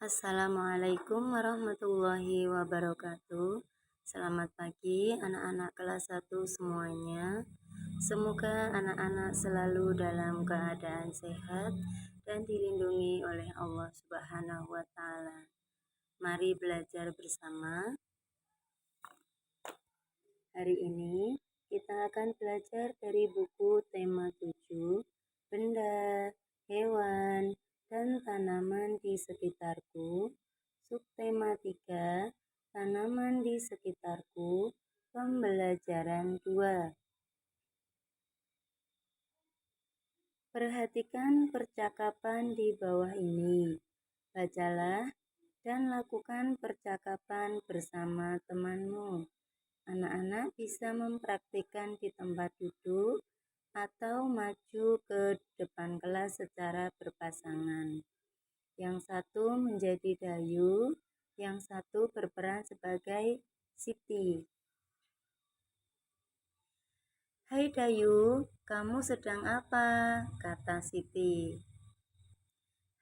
Assalamualaikum warahmatullahi wabarakatuh. Selamat pagi anak-anak kelas 1 semuanya. Semoga anak-anak selalu dalam keadaan sehat dan dilindungi oleh Allah Subhanahu wa taala. Mari belajar bersama. Hari ini kita akan belajar dari buku tema 7, benda, hewan, dan tanaman di sekitarku. Subtema 3, tanaman di sekitarku, pembelajaran 2. Perhatikan percakapan di bawah ini. Bacalah dan lakukan percakapan bersama temanmu. Anak-anak bisa mempraktikkan di tempat duduk atau maju ke depan kelas secara berpasangan. Yang satu menjadi Dayu, yang satu berperan sebagai Siti. "Hai Dayu, kamu sedang apa?" kata Siti.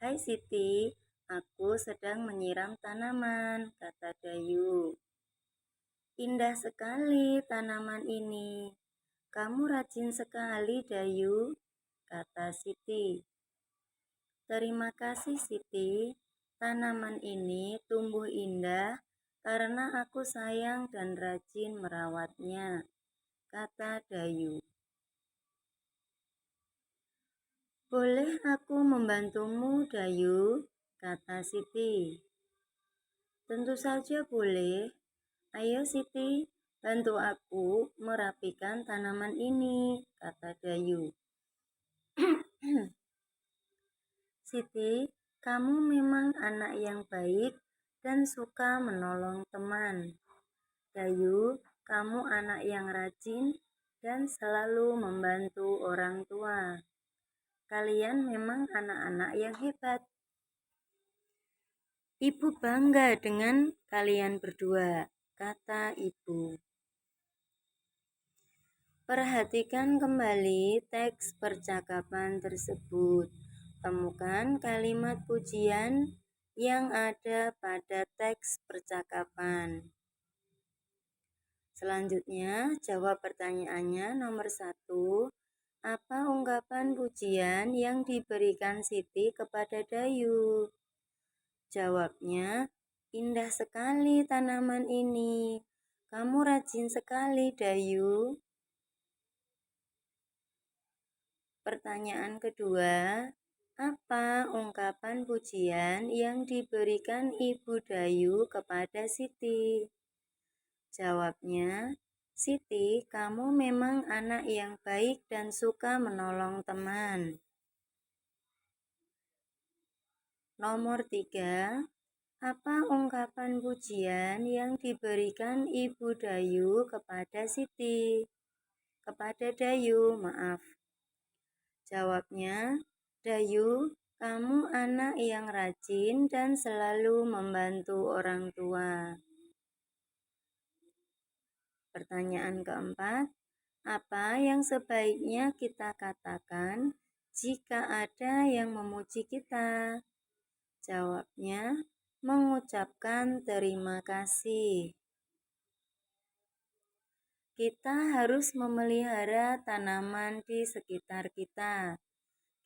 "Hai Siti, aku sedang menyiram tanaman," kata Dayu. "Indah sekali tanaman ini. Kamu rajin sekali, Dayu," kata Siti. "Terima kasih, Siti. Tanaman ini tumbuh indah karena aku sayang dan rajin merawatnya," kata Dayu. "Boleh aku membantumu, Dayu?" kata Siti. "Tentu saja boleh. Ayo Siti, bantu aku merapikan tanaman ini," kata Dayu. "Siti, kamu memang anak yang baik dan suka menolong teman. Dayu, kamu anak yang rajin dan selalu membantu orang tua. Kalian memang anak-anak yang hebat. Ibu bangga dengan kalian berdua," kata ibu. Perhatikan kembali teks percakapan tersebut. Temukan kalimat pujian yang ada pada teks percakapan. Selanjutnya, jawab pertanyaannya nomor 1. Apa ungkapan pujian yang diberikan Siti kepada Dayu? Jawabnya, "Indah sekali tanaman ini. Kamu rajin sekali, Dayu." Pertanyaan kedua, apa ungkapan pujian yang diberikan Ibu Dayu kepada Siti? Jawabnya, "Siti, kamu memang anak yang baik dan suka menolong teman." Nomor 3, apa ungkapan pujian yang diberikan Ibu Dayu kepada Siti? Kepada Dayu, maaf. Jawabnya, "Dayu, kamu anak yang rajin dan selalu membantu orang tua." Pertanyaan keempat, apa yang sebaiknya kita katakan jika ada yang memuji kita? Jawabnya, mengucapkan terima kasih. Kita harus memelihara tanaman di sekitar kita.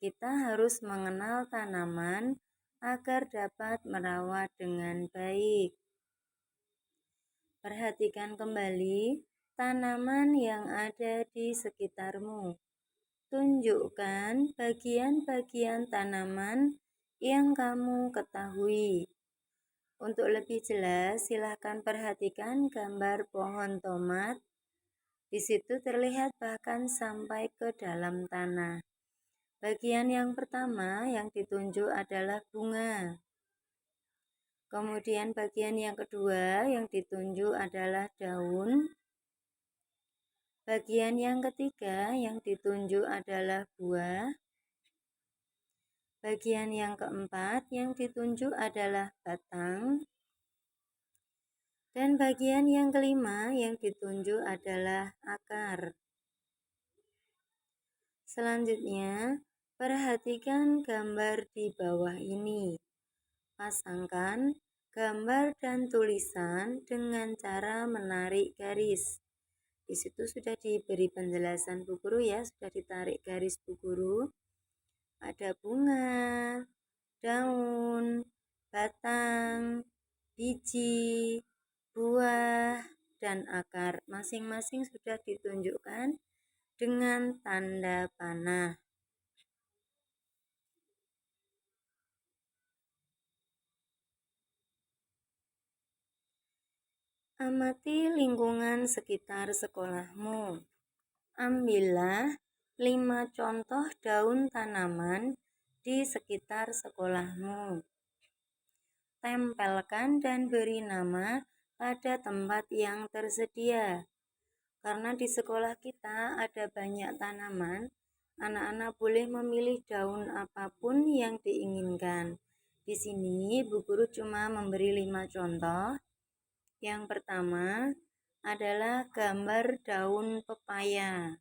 Kita harus mengenal tanaman agar dapat merawat dengan baik. Perhatikan kembali tanaman yang ada di sekitarmu. Tunjukkan bagian-bagian tanaman yang kamu ketahui. Untuk lebih jelas, silakan perhatikan gambar pohon tomat. Di situ terlihat bahkan sampai ke dalam tanah. Bagian yang pertama yang ditunjuk adalah bunga. Kemudian bagian yang kedua yang ditunjuk adalah daun. Bagian yang ketiga yang ditunjuk adalah buah. Bagian yang keempat yang ditunjuk adalah batang. Dan bagian yang kelima yang ditunjuk adalah akar. Selanjutnya, perhatikan gambar di bawah ini. Pasangkan gambar dan tulisan dengan cara menarik garis. Di situ sudah diberi penjelasan Bu Guru ya, sudah ditarik garis Bu Guru. Ada bunga, daun, batang, biji, buah, dan akar. Masing-masing sudah ditunjukkan dengan tanda panah. Amati lingkungan sekitar sekolahmu. Ambillah 5 contoh daun tanaman di sekitar sekolahmu. Tempelkan dan beri nama pada tempat yang tersedia. Karena di sekolah kita ada banyak tanaman, anak-anak boleh memilih daun apapun yang diinginkan. Di sini Bu Guru cuma memberi 5 contoh. Yang pertama adalah gambar daun pepaya.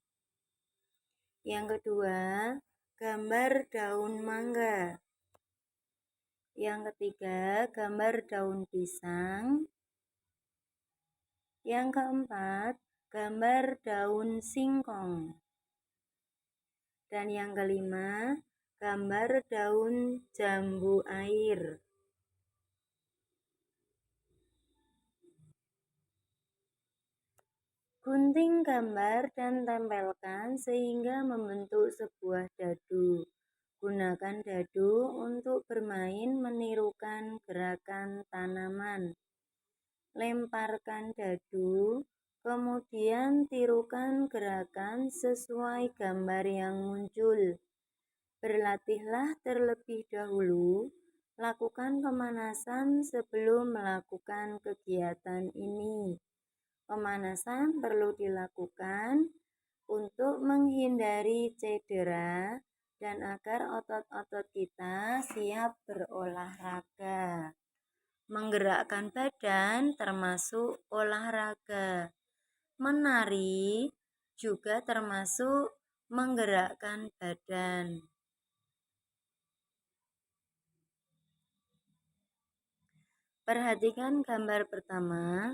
Yang kedua, gambar daun mangga. Yang ketiga, gambar daun pisang. Yang keempat, gambar daun singkong. Dan yang kelima, gambar daun jambu air. Gunting gambar dan tempelkan sehingga membentuk sebuah dadu. Gunakan dadu untuk bermain menirukan gerakan tanaman. Lemparkan dadu, kemudian tirukan gerakan sesuai gambar yang muncul. Berlatihlah terlebih dahulu, lakukan pemanasan sebelum melakukan kegiatan ini. Pemanasan perlu dilakukan untuk menghindari cedera dan agar otot-otot kita siap berolahraga. Menggerakkan badan termasuk olahraga. Menari juga termasuk menggerakkan badan. Perhatikan gambar pertama.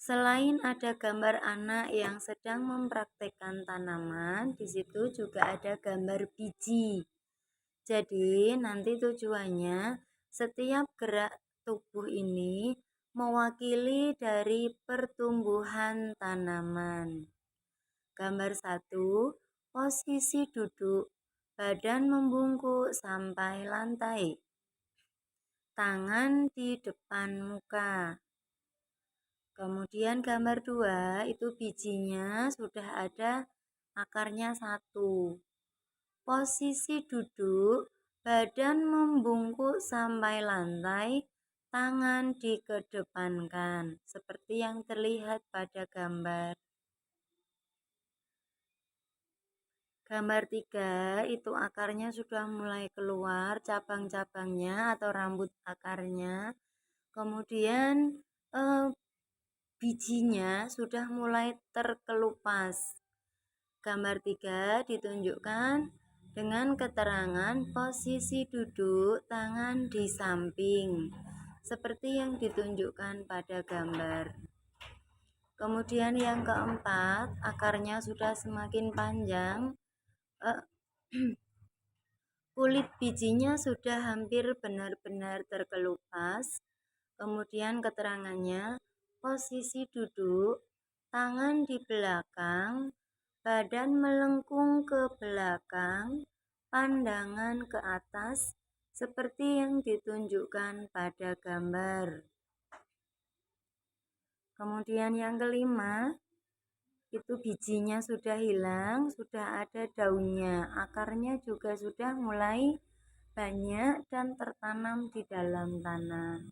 Selain ada gambar anak yang sedang mempraktekkan tanaman, di situ juga ada gambar biji. Jadi nanti tujuannya setiap gerak tubuh ini mewakili dari pertumbuhan tanaman. Gambar 1, posisi duduk, badan membungkuk sampai lantai. Tangan di depan muka. Kemudian gambar 2 itu bijinya sudah ada akarnya 1. Posisi duduk, badan membungkuk sampai lantai, tangan dikedepankan, seperti yang terlihat pada gambar. Gambar 3 itu akarnya sudah mulai keluar cabang-cabangnya atau rambut akarnya. Kemudian bijinya sudah mulai terkelupas. Gambar 3 ditunjukkan dengan keterangan posisi duduk, tangan di samping, seperti yang ditunjukkan pada gambar. Kemudian yang keempat, akarnya sudah semakin panjang, kulit bijinya sudah hampir benar-benar terkelupas. Kemudian keterangannya, posisi duduk, tangan di belakang, badan melengkung ke belakang, pandangan ke atas, seperti yang ditunjukkan pada gambar. Kemudian yang kelima, itu bijinya sudah hilang, sudah ada daunnya, akarnya juga sudah mulai banyak dan tertanam di dalam tanah.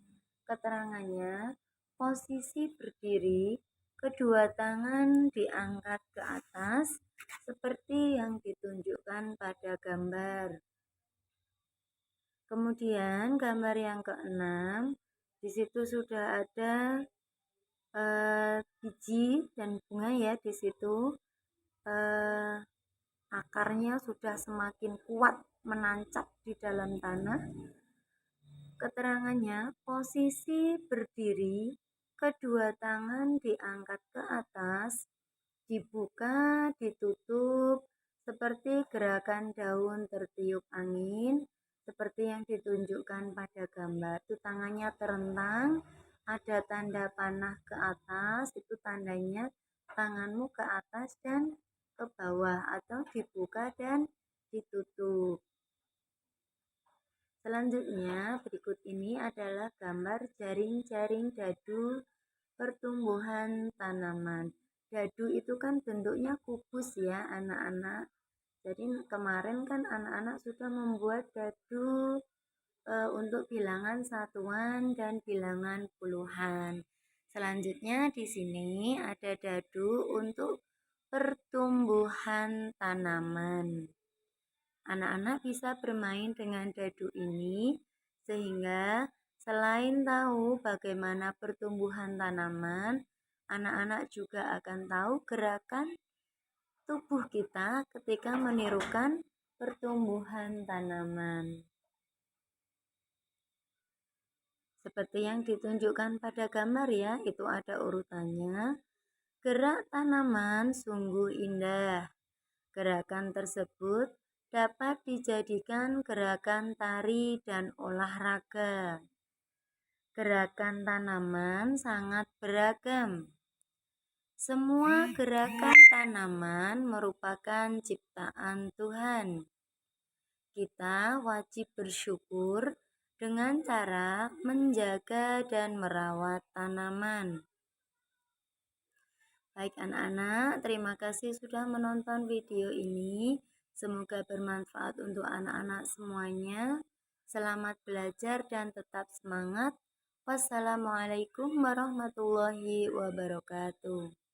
Keterangannya, posisi berdiri, kedua tangan diangkat ke atas seperti yang ditunjukkan pada gambar. Kemudian gambar yang keenam, di situ sudah ada biji dan bunga ya di situ. Akarnya sudah semakin kuat menancap di dalam tanah. Keterangannya, posisi berdiri, kedua tangan diangkat ke atas, dibuka, ditutup, seperti gerakan daun tertiup angin, seperti yang ditunjukkan pada gambar. Itu tangannya terentang, ada tanda panah ke atas, itu tandanya tanganmu ke atas dan ke bawah atau dibuka dan ditutup. Selanjutnya, berikut ini adalah gambar jaring-jaring dadu pertumbuhan tanaman. Dadu itu kan bentuknya kubus ya anak-anak. Jadi kemarin kan anak-anak sudah membuat dadu untuk bilangan satuan dan bilangan puluhan. Selanjutnya di sini ada dadu untuk pertumbuhan tanaman. Anak-anak bisa bermain dengan dadu ini sehingga selain tahu bagaimana pertumbuhan tanaman, anak-anak juga akan tahu gerakan tubuh kita ketika menirukan pertumbuhan tanaman. Seperti yang ditunjukkan pada gambar ya, itu ada urutannya. Gerak tanaman sungguh indah. Gerakan tersebut dapat dijadikan gerakan tari dan olahraga. Gerakan tanaman sangat beragam. Semua gerakan tanaman merupakan ciptaan Tuhan. Kita wajib bersyukur dengan cara menjaga dan merawat tanaman. Baik anak-anak, terima kasih sudah menonton video ini. Semoga bermanfaat untuk anak-anak semuanya. Selamat belajar dan tetap semangat. Wassalamualaikum warahmatullahi wabarakatuh.